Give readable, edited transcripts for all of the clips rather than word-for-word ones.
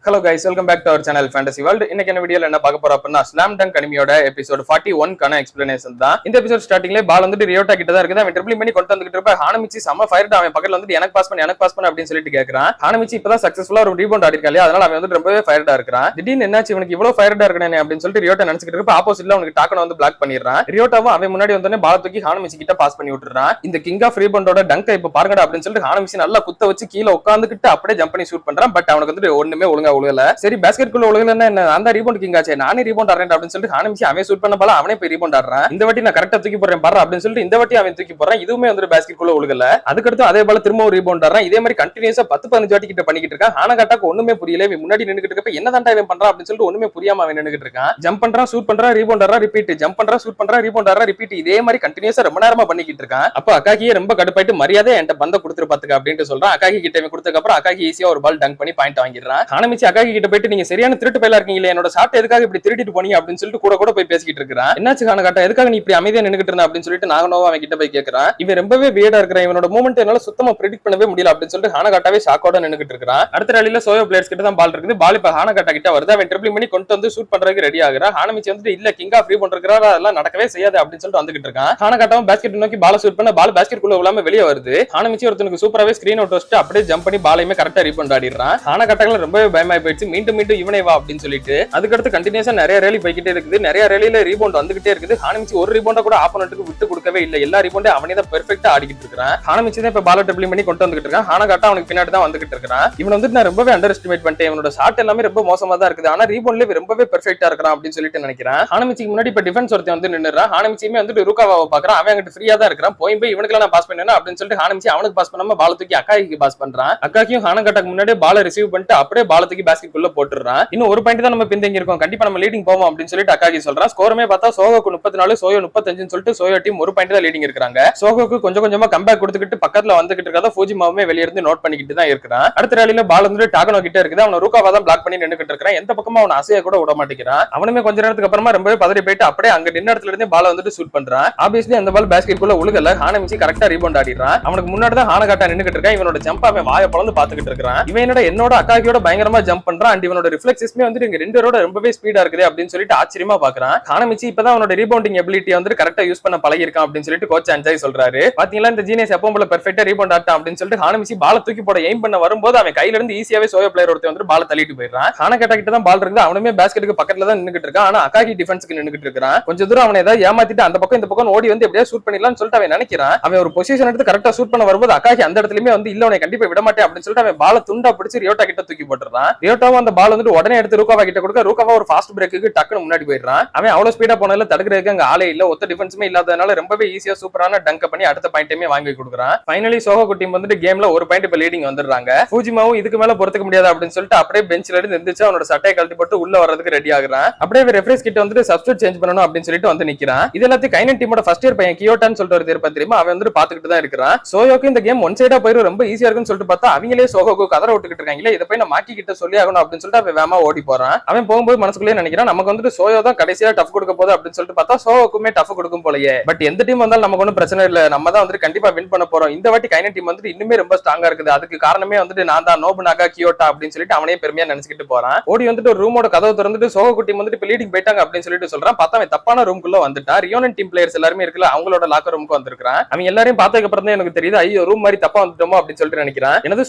Hello guys, welcome back to our channel Fantasy World. இன்னைக்கு என்ன வீடியோல என்ன பார்க்க போறோம் அப்படின்னா ஸ்லாம் டங்க் அனிமியோட எபிசோட் 41 கான எக்ஸ்பிளனேஷன் தான். இந்த எபிசோட் ஸ்டார்டிங்ல பால் வந்துட்டு ரியோட்டா கிட்ட தான் இருக்குது. அவன் ட்ரிபிள் பண்ணி கொண்டு வந்துட்டு இருப்ப ஹானமிச்சி செம்ம ஃபயர்ட். அவன் பக்கத்துல வந்துட்டு எனக்கு பாஸ் பண்ணு அப்படின்னு சொல்லிட்டு கேக்குறான். ஹானமிச்சி இப்பதான் சக்சஸ்ஃபுல்லா ஒரு ரீபவுண்ட் ஆடிருக்கான் இல்லையா, அதனால அவன் வந்து ரொம்பவே ஃபயர்டா இருக்கிறான். திடீர்னு என்னாச்சு இவனுக்கு இவ்வளவு ஃபயர்டா இருக்கனே அப்படின்னு சொல்லிட்டு ரியோட்டா நினைச்சிட்டு இருப்ப ஆப்போசிட்ல அவனுக்கு டாக்கன வந்து பிளாக் பண்ணிடுறான். ரியோட்டாவும் அவன் முன்னாடி வந்தோடனே பால் தூக்கி ஹானமிச்சி கிட்ட பாஸ் பண்ணி விட்டுறான். இந்த கிங் ஆஃப் ரீபவுண்டோட டங்கை இப்ப பாருங்கடா அப்படின்னு சொல்லிட்டு ஹானமிச்சி நல்லா குத்த வச்சு கீழே உட்காந்துக்கிட்டு அப்படியே ஜம்ப் பண்ணி ஷூட் பண்றான். பட் அவனுக்கு வந்து ஒண்ணுமே ஒழுங்கா உழுகல. சரி பேஸ்கெட் குள்ள உலகல என்ன அந்த ரீபவுண்ட் கிங் ஆச்சே, நானே ரீபவுண்ட் ஆறேன் அப்படின்னு சொல்லிட்டு ஹானமிச்சி அவன் ஷூட் பண்ண பால அவனே போய் ரீபவுண்ட் ஆடுறான். இந்த வாட்டி நான் கரெக்டா தூக்கி போறேன் பாரு அப்படின்னு சொல்லிட்டு இந்த வாட்டி அவன் தூக்கி போறான். இதுவுமே வந்து பேஸ்கெட் குள்ள உலகல. அதுக்கடுத்து அதே பால திரும்பவும் ரீபவுண்ட் ஆடுறான். இதே மாதிரி கண்டினியூஸா 10-15 வாட்டி கிட்ட பண்ணிக்கிட்டு இருக்கான். ஹானகாட்டாக்கு ஒண்ணுமே புரியல. இவன் முன்னாடி நின்னுக்கிட்டு இருக்கப்ப என்னதான்டா இவன் பண்றான் அப்படின்னு சொல்லிட்டு ஒண்ணுமே புரியாம அவன் நின்னுக்கிட்டு இருக்கான். ஜம்ப் பண்றான், ஷூட் பண்றான், ரீபவுண்ட் ஆடுறான், ரிப்பீட், ஜம்ப் பண்றான், ஷூட் பண்றான், ரீபவுண்ட் ஆடுறான், ரிப்பீட். இதே மாதிரி கண்டினியூஸா ரொம்ப நேரமா பண்ணிக்கிட்டு இருக்கான். அப்ப அகாகியே ரொம்ப கடுப்பாயிட்டு மரியாதை என்கிட்ட பந்த கொடுத்துரு பாத்துக்க அப்படின்னு சொல்றான். அகாகி கிட்ட இவன் கொடுத்ததுக்கு அப்புறம் அகாகி ஈஸியா ஒரு பால் டங்க் பண்ணி பாயிண்ட் வாங்கிடுறான். ஹானமிச்சி அகாகி கிட்ட போயிட்டு நீங்க சரியான திருட்டு பையலா இருக்கீங்களே, என்னோட ஷாட் எதுக்காக இப்படி திருடிட்டு போனீங்க அப்படின்னு சொல்லிட்டு கூட போய் பேசிக்கிட்டு இருக்கான். என்னாச்சு ஹானகாட்டா, எதுக்காக நீ இப்படி அமைதியா நின்னுக்கிட்டு இருந்த அப்படின்னு சொல்லிட்டு நாகனோவா அவன் கிட்ட போய் கேக்குறான். இவன் ரொம்பவே வியர்டா இருக்கிறான். இவனோட மூவ்மெண்ட் என்னால சுத்தமா பிரெடிக்ட் பண்ணவே முடியல அப்படின்னு சொல்லிட்டு ஹானகாட்டாவே ஷாக்கோட நின்னுக்கிட்டு இருக்கான். அடுத்த ரேலில சோயோ பிளேயர்ஸ் கிட்ட தான் பால் இருக்குது. பால் இப்ப ஹானகாட்டா கிட்ட வருது. அவன் ட்ரிபிள் பண்ணி கொண்டு வந்து ஷூட் பண்றதுக்கு ரெடி ஆகுறான். ஹானமிச்சி வந்து இல்ல கிங் ஆஃப் ரீபவுண்ட் இருக்கிறாரு, அதெல்லாம் நடக்கவே செய்யாது அப்படின்னு சொல்லிட்டு வந்துகிட்டு இருக்கான். ஹானகாட்டாவும் பேஸ்கெட் நோக்கி பால் ஷூட் பண்ண பால் பேஸ்கெட் குள்ள விழாம வெளியே வருது. ஹானமிச்சி ஒருத்தனுக்கு சூப்பராவே ஸ்கிரீன் அவுட் வச்சுட்டு அப்படியே ஜம்ப் பண்ணி பாலையுமே கரெக்டா ரீபவுண்ட் ஆடிடுறான். ஹானகாட்டாக்கு ரொம்பவே பயமாயி போயிடுச்சு. மீண்டும் இவனே வா அப்படின்னு சொல்லிட்டு அதுக்கடுத்து கண்டினியூஸா நிறைய ரேலி போய்கிட்டே இருக்குது. நிறைய ரேலில ரீபவுண்ட் வந்துகிட்டே இருக்குது. ஹானமிச்சி ஒரு ரீபவுண்ட கூட ஆப்போனன்ட்க்கு விட்டு கொடுக்கவே இல்ல. எல்லா ரீபவுண்டே அவனே தான் பெர்ஃபெக்ட்டா ஆடிக்கிட்டு இருக்கான். ஹானமிச்சி தான் இப்ப பால் ட்ரிபிள் பண்ணி கொண்டு வந்துகிட்டு இருக்கான். ஹானகாட்டா அவனுக்கு பின்னாடி தான் வந்துகிட்டு இருக்கான். இவன் வந்து நான் ரொம்பவே அண்டர் எஸ்டிமேட் பண்ணிட்டேன். இவனோட ஷாட் எல்லாமே ரொம்ப மோசமா தான் இருக்குது. ஆனா ரீபவுண்ட்ல ரொம்பவே பெர்ஃபெக்ட்டா இருக்கான் அப்படின்னு சொல்லிட்டு நினைக்கிறேன். ஹானமிச்சிக்கு முன்னாடி இப்ப டிஃபென்ஸ் ஒருத்தன் வந்து நின்னுறான். ஹானமிச்சியுமே வந்து ருகாவாவை பாக்குறான். அவன் அங்கிட்டு ஃப்ரீயா தான் இருக்கான். போய் இவனுக்கு நான் பாஸ் பண்ணேனா அப்படின்னு சொல்லிட்டு ஹானமிச்சி அவனுக்கு பாஸ் பண்ணாம பால் தூக்கி அகாகிக்கு பாஸ் பண்றான். அகாகியும் ஹானகாட்டாக்கு முன்னாடி பால் ரிசீவ் பண்ணிட்டு அப்படியே பால் தூக்கி பேஸ்கெட் குள்ள போட்டுறான். இன்னும் ஒரு பாயிண்ட் தான் நம்ம பின்தங்கி இருக்கோம், கண்டிப்பா நம்ம லீடிங் போவோம் அப்படின்னு சொல்லிட்டு அகாகி சொல்றான். ஸ்கோருமே பார்த்தா சோகோக்கு 34 சோயோ 35 சொல்லிட்டு சோயோ டீம் ஒரு பாயிண்ட் தான் லீடிங் இருக்காங்க. சோகோக்கு கொஞ்சம் கொஞ்சமா கம்பேக் கொடுத்துக்கிட்டு பக்கத்துல வந்துகிட்டு இருக்கறத ஃபூஜிமாவுமே வெளிய இருந்து நோட் பண்ணிக்கிட்டு தான் இருக்கான். அடுத்த ரேலில பால் வந்து டாகனோ கிட்ட இருக்குது. அவன் ருகாவா தான் பிளாக் பண்ணி நின்னுக்கிட்டு இருக்கான். எந்த பக்கமா அவன் அசைய கூட விட மாட்டேங்கிறான். அவனுமே கொஞ்ச நேரத்துக்கு அப்புறமா ரொம்பவே பதறி போயிட்டு அப்படியே அங்க நின்ன இடத்துல இருந்து பால் வந்துட்டு ஷூட் பண்றான். ஆப்வியஸ்லி அந்த பால் பேஸ்கெட் குள்ள உலகல. ஹானமிச்சி கரெக்ட்டா ரீபவுண்ட் ஆடிறான். அவனுக்கு முன்னாடி தான் ஹானகாட்டா நின்னுக்கிட்டு இருக்கான். இவனோட ஜம்ப் அவன் வாயை பொளந்து பாத்துக்கிட்டு இருக்கான். இவன் என்னோட அகாகியோட பயங்கரமா ஜம்ப் பண்றான். அண்ட் இவனோட ரிஃப்ளெக்ஸஸ்மே வந்து இங்க ரெண்டு பேரோட ரொம்பவே ஸ்பீடா இருக்குது அப்படின்னு சொல்லிட்டு ஆச்சரியமா பாக்குறான். ஹானமிச்சி இப்பதான் அவனோட ரீபவுண்டிங் எபிலிட்டி வந்து கரெக்ட்டா யூஸ் பண்ண பழகி இருக்கான் அப்படின்னு சொல்லிட்டு கோச் அஞ்சாய் சொல்றாரு. பாத்தீங்களா இந்த ஜீனியஸ் எப்பவும் போல பெர்ஃபெக்ட்டா ரீபவுண்ட் ஆட்டான் அப்படின்னு சொல்லிட்டு ஹானமிச்சி பால் தூக்கி போட எய்ம் பண்ண வரும்போது அவன் கையில இருந்து ஈஸியாவே சோயோ பிளேயர் ஒருத்தன் வந்து பால் தள்ளிட்டு போயிடுறான். ஹானகாட்டா கிட்ட தான் பால் இருக்குது. அவனுமே பேஸ்கெட்டுக்கு பக்கத்துல தான் நின்னுக்கிட்டு இருக்கான். ஆனா அகாகி டிஃபென்ஸ்க்கு நின்னுக்கிட்டு இருக்கான். கொஞ்சம் தூரம் அவனை ஏதாவது ஏமாத்திட்டு அந்த பக்கம் இந்த பக்கம் ஓடி வந்து எப்படியா ஷூட் பண்ணிடலாம்னு சொல்லிட்டு அவன் நினைக்கிறான். அவன் ஒரு பொசிஷன் எடுத்து கரெக்ட்டா ஷூட் பண்ண வரும்போது அகாகி அந்த இடத்துலயுமே வந்து இல்ல உன்னை கண்டிப்பா விட மாட்டேன் அப்படின்னு சொல்லிட்டு அவன் பால துண்டா பிடிச்சு ரியோட்டா கிட்ட தூக்கி போட்டுறான். ரியோட்டாவும் அந்த பால் வந்து உடனே எடுத்து ருகாவா கிட்ட கொடுக்க ருகாவா ஒரு ஃபாஸ்ட் பிரேக்குக்கு டக்குன்னு முன்னாடி போயிடுறான். அவன் அவ்வளவு ஸ்பீடா போனதுல தடுக்கிறதுக்கு அங்க ஆளே இல்ல. ஒத்த டிஃபென்ஸுமே இல்லாதனால ரொம்பவே ஈஸியா சூப்பரான டங்க் பண்ணி அடுத்த பாயிண்டையுமே வாங்கி கொடுக்குறான். ஃபைனலி சோகோ டீம் வந்துட்டு கேம்ல ஒரு பாயிண்ட் இப்ப லீடிங் வந்துடுறாங்க. ஃபூஜிமாவும் இதுக்கு மேல பொறுத்துக்க முடியாது அப்படின்னு சொல்லிட்டு அப்படியே பெஞ்ச்ல இருந்து எந்திரிச்சு அவனோட சட்டையை கழட்டி போட்டு உள்ள வரதுக்கு ரெடி ஆகுறான். அப்படியே ரெஃப்ரிஸ் கிட்ட வந்துட்டு சப்ஸ்டிட்யூட் சேஞ்ச் பண்ணணும் அப்படின்னு சொல்லிட்டு வந்து நிக்கிறான். இது எல்லாத்தையும் கைனன் டீமோட ஃபர்ஸ்ட் இயர் பையன் கியோட்டான்னு சொல்லிட்டு ஒரு இருப்பா தெரியுமா, அவன் வந்து பாத்துக்கிட்டு தான் இருக்கிறான். சோயோக்கு இந்த கேம் ஒன் சைடா போயிரும் ரொம்ப ஈஸியா இருக்குன்னு சொல்லிட்டு பார்த்தா அவங்களே சோகோக்கு கதற விட்டுக்கிட்டு இருக்காங்களே, இதை போய் நான் மாக்கி கிட்ட சொல்லி ஆகணும் அப்படின்னு சொல்லிட்டு அவன் வேகமா ஓடி போறான். அவன் போகும்போது மனசுக்குள்ளே நினைக்கிறான் நமக்கு வந்துட்டு சோயோ தான் கடைசியா டஃப் கொடுக்க போகுது அப்படின்னு சொல்லிட்டு பார்த்தா சோயோக்குமே டஃப் கொடுக்கும் போலயே. பட் எந்த டீம் வந்தாலும் நமக்கு ஒன்றும் பிரச்சனை இல்ல, நம்ம தான் வந்து கண்டிப்பா வின் பண்ண போறோம். இந்த வாட்டி கைனன் டீம் வந்துட்டு இன்னுமே ரொம்ப ஸ்ட்ராங்கா இருக்குது. அதுக்கு காரணமே வந்துட்டு நான் தான் நோபுனாகா கியோட்டா அப்படின்னு சொல்லிட்டு அவனே பெருமையா நினைச்சிட்டு போறான். ஓடி வந்துட்டு ஒரு ரூமோட கதவு திறந்துட்டு சோகோ டீம் வந்துட்டு லீடிங் போயிட்டாங்க அப்படின்னு சொல்லிட்டு சொல்றான். பார்த்தா அவன் தப்பான ரூம்குள்ள வந்துட்டான். ரியோனன் டீம் பிளேயர்ஸ் எல்லாரும் இருக்குல்ல, அவங்களோட லாக்கர் ரூமுக்கு வந்திருக்கான். அவன் எல்லாரையும் பார்த்ததுக்கு அப்புறம் தான் எனக்கு தெரியுது ஐயோ ரூம் மாதிரி தப்பா வந்துட்டோமோ அப்படின்னு சொல்லிட்டு நினைக்கிறான். எனது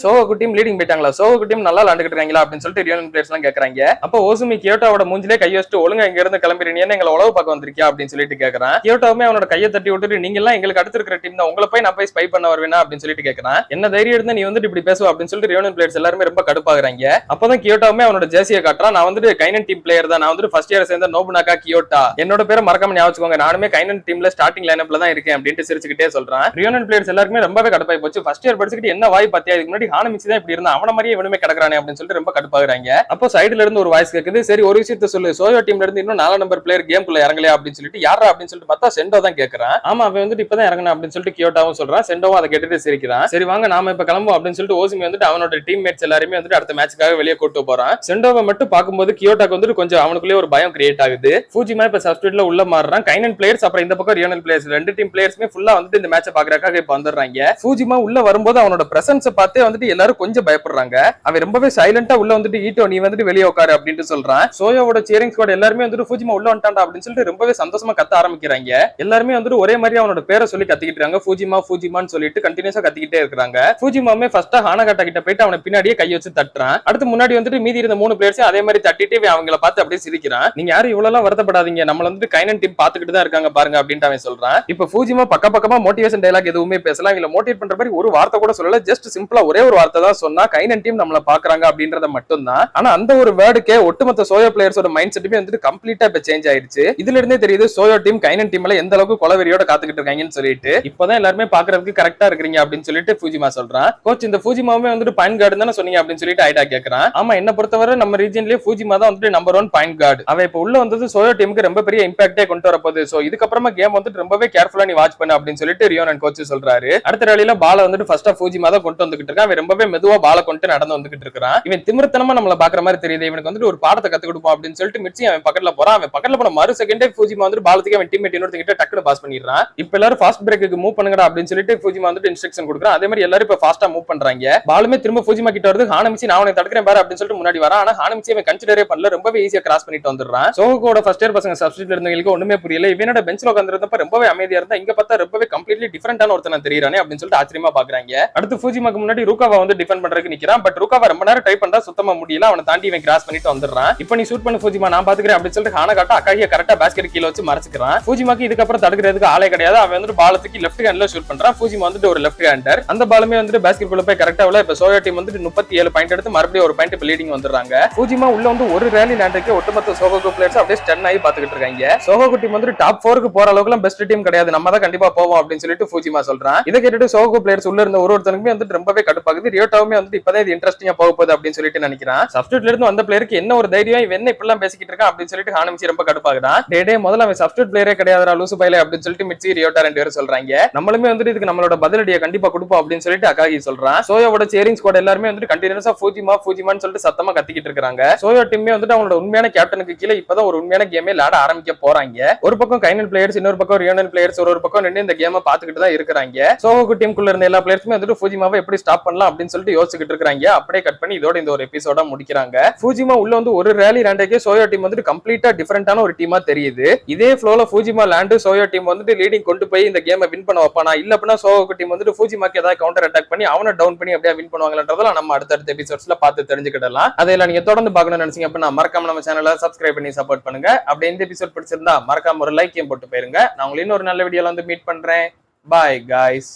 சோகோ டீம் லீடிங் போயிட்டாங்களா, சோகோ டீம் நல்லா விளையாண்டுட்டு இருக்காங்களா அப்படின்னு சொல்லிட்டு ரியோனன் பிளேயர்ஸ் எல்லாம் கேக்குறாங்க. அப்போ ஓசுமி கியோட்டாவோட மூஞ்சிலே கை வச்சுட்டு ஒழுங்கா இங்க இருந்து கிளம்பிடுறீங்க, எங்களை உளவு பார்க்க வந்திருக்கியா அப்படின்னு சொல்லிட்டு கேக்குறான். கியோட்டாவுமே அவனோட கையை தட்டி விட்டுட்டு நீங்க எல்லாம் எங்களுக்கு அடுத்து இருக்கிற டீம் தான், உங்களை போய் நான் போய் ஸ்பை பண்ண வருவேனா அப்படின்னு சொல்லிட்டு கேக்குறான். என்ன தைரியம் இருந்தா நீ வந்துட்டு இப்படி பேசுவ அப்படின்னு சொல்லிட்டு ரியோனன் பிளேயர்ஸ் எல்லாரும் ரொம்ப கடுப்பாகுறாங்க. அப்பதான் கியோட்டாவுமே அவனோட ஜெர்சியை காட்டுறான். நான் வந்துட்டு கைனன் டீம் பிளேயர் தான், நான் வந்துட்டு ஃபர்ஸ்ட் இயர் சேர்ந்த நோபுனாகா கியோட்டா, என்னோட பேரை மறக்காம ஞாபகம், நானுமே கைனன் டீம்ல ஸ்டார்டிங் லைனப்ல தான் இருக்கேன் அப்படின்னு சிரிச்சுக்கிட்டே சொல்றான். ரியோனன் பிளேயர்ஸ் எல்லாருமே ரொம்பவே கடுப்பாய் போச்சு. ஃபர்ஸ்ட் இயர் படிச்சுக்கிட்டு என்ன வாய் பாத்தியா, இதுக்கு முன்னாடி ஹானமிச்சி தான் இப்படி இருந்தா, அவன மாதிரியே இவனுமே கிடக்குறானே அப்படின்னு சொல்லிட்டு ரொம்ப கடுப்பாகுறாங்க. அப்போ சைடுல இருந்து ஒரு வாய்ஸ் கேக்குது, சரி ஒரு விஷயத்த சொல்லு, சோயோ டீம்ல இருந்து இன்னும் 4 நம்பர் பிளேயர் கேம்குள்ள இறங்கலையா அப்படின்னு சொல்லிட்டு. யாரா அப்படின்னு சொல்லிட்டு பார்த்தா செண்டோ தான் கேக்குறான். ஆமா அவன் வந்துட்டு இப்பதான் இறங்கணும் அப்படின்னு சொல்லிட்டு கியோட்டாவும் சொல்றான். செண்டோவும் அதை கேட்டுட்டு சிரிக்கிறான். சரி வாங்க நாம இப்ப கிளம்புவோம் அப்படின்னு சொல்லிட்டு ஓசுமி வந்துட்டு அவனோட டீம்மேட்ஸ் எல்லாருமே வந்துட்டு அடுத்த மேட்சுக்காக வெளியே கூட்டு போறான். செண்டோவை மட்டும் பார்க்கும்போது கியோட்டாக்கு வந்துட்டு கொஞ்சம் அவனுக்குள்ளே ஒரு பயம் கிரியேட் ஆகுது. ஃபூஜிமா இப்ப சப்ஸ்டிட்யூட்ல உள்ள மாறுறான். கைனன் பிளேயர்ஸ் அப்புறம் இந்த பக்கம் ரியோனல் பிளேயர்ஸ் ரெண்டு டீம் பிளேயர்ஸ்மே ஃபுல்லா வந்துட்டு இந்த மேட்சை பாக்குறதுக்காக இப்ப வந்துடுறாங்க. ஃபூஜிமா உள்ள வரும்போது அவனோட பிரசன்ஸை பார்த்தே வந்துட்டு எல்லாரும் கொஞ்சம் பயப்படுறாங்க. அவன் ரொம்பவே சைலண்டா உள்ள வந்துட்டு ஈட்டோ நீ வந்துட்டு வெளியே உட்காரு அப்படின்னு சொல்றான். சோயோவோட சேரிங் ஸ்குவாட் எல்லாருமே வந்துட்டு ஃபூஜிமா உள்ள வந்துட்டான்டா அப்படின்னு சொல்லிட்டு ரொம்பவே சந்தோஷமா கத்த ஆரம்பிக்கிறாங்க. எல்லாருமே வந்துட்டு ஒரே மாதிரி அவனோட பேரை சொல்லி கத்திக்கிட்டு இருக்காங்க. ஃபூஜிமா ஃபூஜிமான்னு சொல்லிட்டு கண்டினியூஸா கத்திக்கிட்டே இருக்காங்க. ஃபூஜிமாமே ஃபர்ஸ்ட் ஹானகாட்டா கிட்ட போயிட்டு அவனை பின்னாடியே கை வச்சு தட்டுறான். அடுத்து முன்னாடி வந்துட்டு மீதி இருந்த 3 பிளேயர்ஸ் அதே மாதிரி தட்டிட்டு அவங்கள பார்த்து அப்படியே சிரிக்கிறான். நீங்க யாரும் இவ்வளவு வருத்தப்படாதீங்க, நம்மள வந்துட்டு கைனன் டீம் பாத்துக்கிட்டு தான் இருக்காங்க பாருங்க அப்படின்ட்டு அவன் சொல்றான். இப்ப ஃபூஜிமா பக்கமா மோட்டிவேஷன் டயலாக் எதுவுமே பேசலாம், இல்ல மோட்டிவேட் பண்ற மாதிரி ஒரு வார்த்தை கூட சொல்லல. ஜஸ்ட் சிம்பிளா ஒரே ஒரு வார்த்தை தான் சொன்னா, கைனன் டீம் நம்மள பாக்குறாங்க அப்படின்றத மட்டும் தான். ஆனா அந்த ஒரு வேர்டுக்கே ஒட்டுமொத்த சோயோ பிளேயர்ஸோட மைண்ட் செட்டுமே வந்துட்டு கம்ப்ளீட்டா இப்ப சேஞ்ச் ஆயிடுச்சு. இதுல இருந்தே தெரியுது சோயோ டீம் கைனன் டீம்ல எந்த அளவுக்கு கொலவெறியோட காத்துக்கிட்டு இருக்காங்கன்னு சொல்லிட்டு. இப்பதான் எல்லாருமே பாக்குறதுக்கு கரெக்டா இருக்கிறீங்க அப்படின்னு சொல்லிட்டு ஃபூஜிமா சொல்றான். கோச் இந்த ஃபூஜிமாவே வந்துட்டு பாயிண்ட் கார்டு தானே சொன்னீங்க அப்படின்னு சொல்லிட்டு ஐடா கேக்குறான். ஆமா, என்ன பொறுத்தவரை நம்ம ரீஜன்லயே ஃபூஜிமா தான் வந்துட்டு நம்பர் 1 பாயிண்ட் கார்டு. அவ இப்ப உள்ள வந்தது சோயோ டீமுக்கு ரொம்ப பெரிய இம்பாக்டே கொண்டு வரப்போகுது. சோ இதுக்கப்புறமா கேம் வந்துட்டு ரொம்பவே கேர்ஃபுல்லா நீ வாட்ச் பண்ணு அப்படின்னு சொல்லிட்டு ரியோனன் கோச் சொல்றாரு. அடுத்த ரேலியில பால வந்துட்டு ஃபர்ஸ்டா ஃபூஜிமா தான் கொண்டு வந்துகிட்டு இருக்கான். அவன் ரொம்பவே மெதுவா பால கொண்டு நடந்து வந்துகிட்டு இருக்கான். இவன் திமிர்த்தனமா நம்மள பாக்குற மாதிரி தெரியுது. இவனுக்கு வந்துட்டு ஒரு பாடத்தை கத்து கொடுப்போம் அப்படின்னு சொல்லிட்டு மிச்சி அவன் பக்கத்துல போறான். அவன் பக்கத்துல போன மறு செகண்டே ஃபூஜிமா வந்துட்டு பாலத்துக்கு அவன் டீம்மேட் இன்னொருத்தங்கிட்ட டக்குனு பாஸ் பண்ணிடுறான். இப்ப எல்லாரும் ஃபாஸ்ட் பிரேக்குக்கு மூவ் பண்ணுங்கடா அப்படின்னு சொல்லிட்டு ஃபூஜிமா வந்துட்டு இன்ஸ்ட்ரக்ஷன் கொடுக்குறான். அதே மாதிரி எல்லாரும் இப்ப ஃபாஸ்டா மூவ் பண்றாங்க. பாலுமே திரும்ப ஃபூஜிமா கிட்ட வருது. ஹானமிச்சி நான் அவனை தடுக்கிறேன் பாரு அப்படின்னு சொல்லிட்டு முன்னாடி வரான். ஆனா ஹானமிச்சி அவன் கன்சிடரே பண்ணல, ரொம்பவே ஈஸியா கிராஸ் பண்ணிட்டு வந்துடுறான். சோகோட ஃபர்ஸ்ட் இயர் பசங்க சப்ஸ்டிட்யூட் இருந்தவங்களுக்கு ஒண்ணுமே புரியல. இவனோட பெஞ்ச்ல உட்கார்ந்திருந்தப்ப ரொம்பவே அமைதியா இருந்தா, இங்க பார்த்தா ரொம்பவே கம்ப்ளீட்லி டிஃபரெண்டான ஒருத்தன தெரியறானே அப்படின்னு சொல்லிட்டு ஆச்சரியமா பாக்குறாங்க. அடுத்து ஃபூஜிமாக்கு முன்னாடி ரூகாவா வந்து டிஃபெண்ட் பண்றதுக்கு நிக்கிறான். பட் ரூகாவா ரொம்ப நேரம் ட்ரை பண்றா, சுத்தமா முடியல. அவனை தாண்டி இவன் கிராஸ் பண்ணிட்டு வந்துடுறான். இப்போ நீ ஷூட் பண்ண ஃபூஜிமா, நான் பாத்துக்கிறேன் அப்படின்னு சொல்லிட்டு ஹானகாட்டா அக்காகிய கரெக்டா பேஸ்கெட் கீழ வச்சு மறைச்சுக்கிறான். ஃபூஜிமாக்கு இதுக்கப்புறம் தடுக்கிறதுக்கு ஆளே கிடையாது. அவன் வந்து பாலத்துக்கு லெஃப்ட் ஹேண்ட்ல ஷூட் பண்றான். ஃபூஜிமா வந்துட்டு ஒரு லெஃப்ட் ஹேண்டர். அந்த பாலுமே வந்துட்டு பேஸ்கெட் குள்ள போய் கரெக்டா உள்ள. இப்ப சோயோ டீம் வந்துட்டு 37 பாயிண்ட் எடுத்து மறுபடியும் ஒரு பாயிண்ட் லீடிங் வந்துடுறாங்க. ஃபூஜிமா உள்ள வந்து ஒரு ரேலி லேண்டருக்கு ஒட்டுமொத்த சோகோ பிளேயர்ஸ் அப்படியே ஸ்டன் ஆகி பாத்துக்கிட்டு இருக்காங்க. சோகோ டீம் வந்து டாப் 4க்கு போற அளவுக்கு பெஸ்ட் டீம் கிடையாது, நம்ம தான் கண்டிப்பா போவோம் அப்படின்னு சொல்லிட்டு ஃபூஜிமா சொல்றான். இதை கேட்டுட்டு சோகோ பிளேயர்ஸ் உள்ள இருந்த ஒருத்தனுக்குமே வந்து ரொம்பவே கடுப்பாகுது. ரியோட்டாவுமே வந்து இப்பதான் இது இன்ட்ரெஸ்டிங்கா போக போகுது அப்படின்னு சொல்லிட்டு நினைக்கிறான். சப்ஸ்டிட்யூட்ல இருந்து வந்த பிளேயருக்கு என்ன ஒரு தைரியம், இவன் என்ன இப்படிலாம் பேசிக்கிட்டு இருக்கான் அப்படின்னு சொல்லிட்டு ஹானமிச்சி ரொம்ப கடுப்பாகுறான். டே முதல்ல அவன் சப்ஸ்டிட்யூட் பிளேயரே கிடையாதுடா லூசு பையலே அப்படின்னு சொல்லிட்டு மிச்சி ரியோட்டா 2 பேரும் சொல்றாங்க. நம்மளுமே வந்து இதுக்கு நம்மளோட பதிலடியை கண்டிப்பா கொடுப்போம் அப்படின்னு சொல்லிட்டு அகாகி சொல்றான். சோயோவோட சேரிங் ஸ்குவாட் எல்லாருமே வந்து கண்டினியூஸா ஃபூஜிமா ஃபூஜிமான்னு சொல்லிட்டு சத்தமா கத்திக்கிட்டு இருக்காங்க. சோயோ டீமே வந்து அவங்களோட உண்மையான கேப்டனுக்கு கீழே இப்பதான் ஒரு உண்மையான கேமே விளையாட ஆரம்பிக்க போறாங்க. ஒரு பக்கம் கைனன் பிளேயர்ஸ், இன்னொரு பக்கம் ரியோனன் பிளேயர்ஸ் ஒரு பக்கம் நின்று இந்த கேமை பாத்துக்கிட்டு தான் இருக்காங்க. சோகோ டீமுக்குள்ள இருந்த எல்லா பிளேயர்ஸுமே வந்துட்டு ஃபூஜிமாவை எப்படி ஸ்டாப் பண்ணலாம் அப்படின்னு சொல்லிட்டு யோசிச்சுட்டு இருக்காங்க. அப்படியே கட் பண்ணி இதோட இந்த ஒரு எபிசோட முடிக்கிறாங்க. ஃபூஜிமா உள்ள வந்து ஒரு ரேலி லேண்டேக்கே சோயோ டீம் வந்துட்டு கம்ப்ளீட்டா டிஃபரெண்டான ஒரு டீமா தெரியுது. இதே ஃப்ளோல ஃபூஜிமா லேண்டு சோயோ டீம் வந்துட்டு லீடிங் கொண்டு போய் இந்த கேமை வின் பண்ண வைப்பானா, இல்ல அப்படின்னா சோகோ டீம் வந்துட்டு ஃபூஜிமாக்கு ஏதாவது கவுண்டர் அட்டாக் பண்ணி அவனை டவுன் பண்ணி அப்படியே வின் பண்ணுவாங்கன்றதெல்லாம் நம்ம அடுத்தடுத்த எபிசோட்ஸ்ல பார்த்து தெரிஞ்சுக்கிடலாம். அதெல்லாம் நீங்க தொடர்ந்து பார்க்கணும்னு நினைச்சீங்க அப்படின்னா மறக்காம நம்ம சேனலை சப்ஸ்கிரைப் பண்ணி சப்போர்ட் பண்ணுங்க. அப்படியே இந்த எபிசோட் பிடிச்சிருந்தா மறக்காம ஒரு லைக்கையும் போட்டு போயிருங்க. நான் உங்களை இன்னொரு நல்ல வீடியோல வந்து மீட் பண்றேன். Bye guys.